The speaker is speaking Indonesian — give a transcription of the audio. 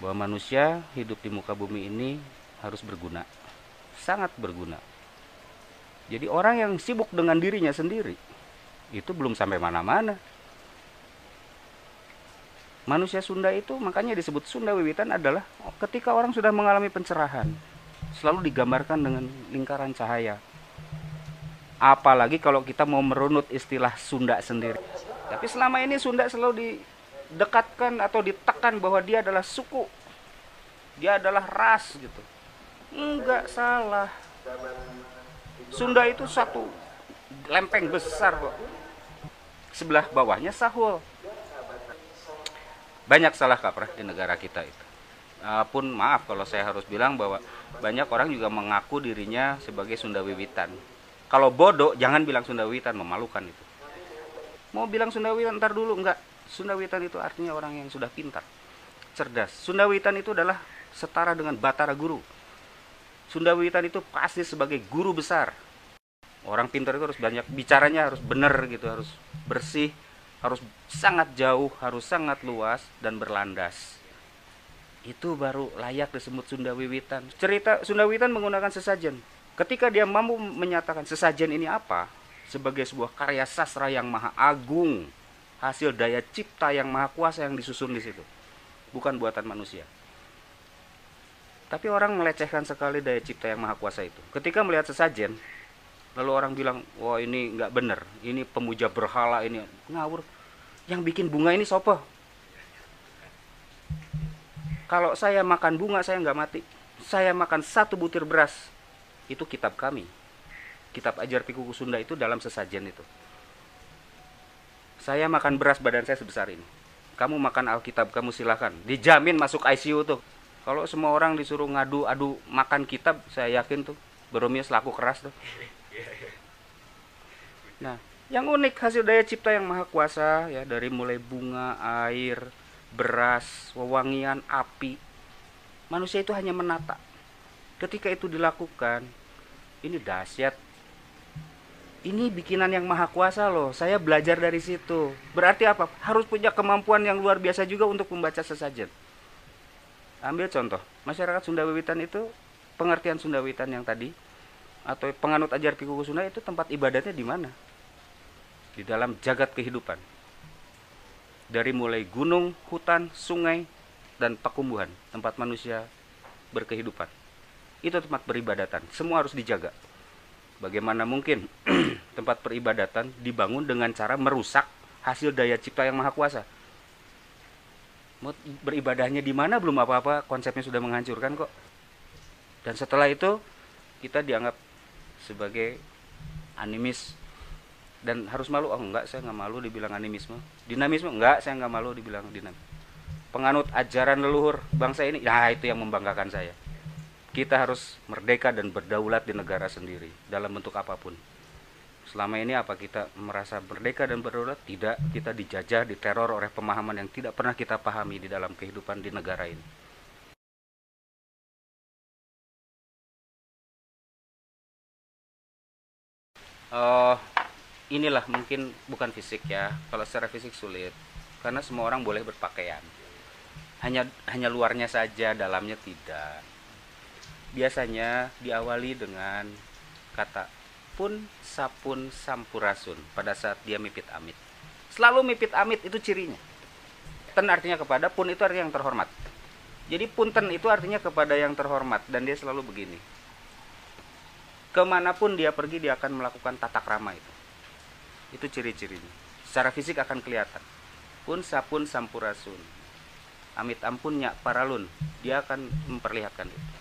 bahwa manusia hidup di muka bumi ini harus berguna, sangat berguna. Jadi orang yang sibuk dengan dirinya sendiri itu belum sampai mana-mana. Manusia Sunda itu makanya disebut Sunda Wiwitan adalah ketika orang sudah mengalami pencerahan, selalu digambarkan dengan lingkaran cahaya. Apalagi kalau kita mau merunut istilah Sunda sendiri. Tapi selama ini Sunda selalu didekatkan atau ditekan bahwa dia adalah suku, dia adalah ras gitu. Enggak salah. Sunda itu satu lempeng besar kok. Sebelah bawahnya Sahul. Banyak salah kaprah di negara kita itu. Pun maaf kalau saya harus bilang bahwa banyak orang juga mengaku dirinya sebagai Sunda Wiwitan. Kalau bodoh jangan bilang Sunda Wiwitan, memalukan itu. Mau bilang Sunda Wiwitan ntar dulu, enggak. Sunda Wiwitan itu artinya orang yang sudah pintar, cerdas. Sunda Wiwitan itu adalah setara dengan Batara Guru. Sunda Wiwitan itu pasti sebagai guru besar. Orang pintar itu harus banyak bicaranya, harus benar gitu, harus bersih, harus sangat jauh, harus sangat luas dan berlandas. Itu baru layak disebut Sunda Wiwitan. Cerita Sunda Wiwitan menggunakan sesajen. Ketika dia mampu menyatakan sesajen ini apa, sebagai sebuah karya sastra yang maha agung, hasil daya cipta yang maha kuasa yang disusun di situ, bukan buatan manusia. Tapi orang melecehkan sekali daya cipta yang maha kuasa itu. Ketika melihat sesajen, lalu orang bilang, wah ini nggak bener, ini pemuja berhala, ini ngawur. Yang bikin bunga ini sopo? Kalau saya makan bunga saya nggak mati. Saya makan satu butir beras, itu kitab kami. Kitab Ajar Pikuku Sunda itu dalam sesajen itu. Saya makan beras badan saya sebesar ini. Kamu makan Alkitab, kamu silakan. Dijamin masuk ICU tuh. Kalau semua orang disuruh ngadu-adu makan kitab, saya yakin tuh Boromir laku keras tuh. Nah, yang unik hasil daya cipta yang maha kuasa ya, dari mulai bunga, air, beras, wewangian, api. Manusia itu hanya menata. Ketika itu dilakukan, ini dahsyat. Ini bikinan yang maha kuasa loh. Saya belajar dari situ. Berarti apa? Harus punya kemampuan yang luar biasa juga untuk membaca sesajen. Ambil contoh, masyarakat Sunda Wiwitan itu, pengertian Sunda Wiwitan yang tadi, atau penganut ajar Pikuku Sunda itu tempat ibadatnya di mana? Di dalam jagat kehidupan. Dari mulai gunung, hutan, sungai, dan pakumbuhan, tempat manusia berkehidupan. Itu tempat peribadatan, semua harus dijaga. Bagaimana mungkin tempat peribadatan dibangun dengan cara merusak hasil daya cipta yang maha kuasa? Mau beribadahnya di mana belum apa-apa, konsepnya sudah menghancurkan kok. Dan setelah itu kita dianggap sebagai animis dan harus malu. Oh enggak, saya nggak malu dibilang animisme. Dinamisme enggak, saya nggak malu dibilang dinamis. Penganut ajaran leluhur bangsa ini, nah itu yang membanggakan saya. Kita harus merdeka dan berdaulat di negara sendiri dalam bentuk apapun. Selama ini apa kita merasa merdeka dan berdaulat? Tidak, kita dijajah, diteror oleh pemahaman yang tidak pernah kita pahami di dalam kehidupan di negara ini. Inilah mungkin bukan fisik ya. Kalau secara fisik sulit, karena semua orang boleh berpakaian. Hanya luarnya saja, dalamnya tidak. Biasanya diawali dengan kata pun sapun sampurasun pada saat dia mipit amit. Selalu mipit amit itu cirinya. Ten artinya kepada, pun itu artinya yang terhormat. Jadi punten itu artinya kepada yang terhormat, dan dia selalu begini. Kemanapun dia pergi dia akan melakukan tata krama itu. Itu ciri-cirinya. Secara fisik akan kelihatan. Pun sapun sampurasun. Amit ampunnya paralun. Dia akan memperlihatkan itu.